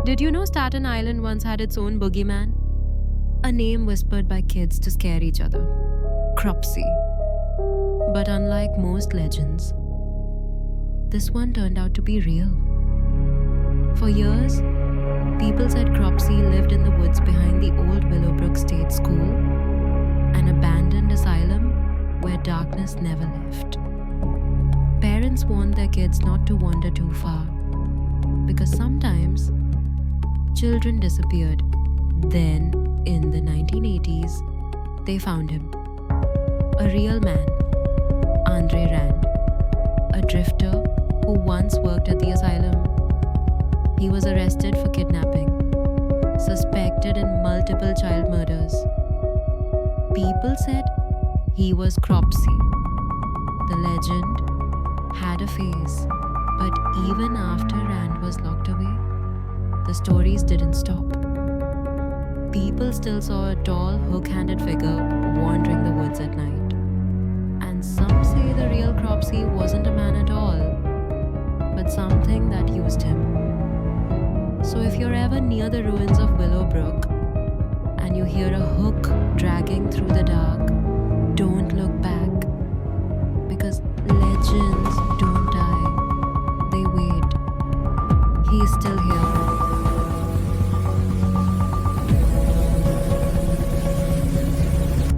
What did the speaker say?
Did you know Staten Island once had its own boogeyman? A name whispered by kids to scare each other. Cropsey. But unlike most legends, this one turned out to be real. For years, people said Cropsey lived in the woods behind the old Willowbrook State School, an abandoned asylum where darkness never left. Parents warned their kids not to wander too far because sometimes children disappeared. Then, in the 1980s, they found him. A real man, Andre Rand, a drifter who once worked at the asylum. He was arrested for kidnapping, suspected in multiple child murders. People said he was Cropsey. The legend had a face, but even after Rand was locked away, the stories didn't stop. People still saw a tall, hook-handed figure wandering the woods at night. And some say the real Cropsey wasn't a man at all, but something that used him. So if you're ever near the ruins of Willowbrook,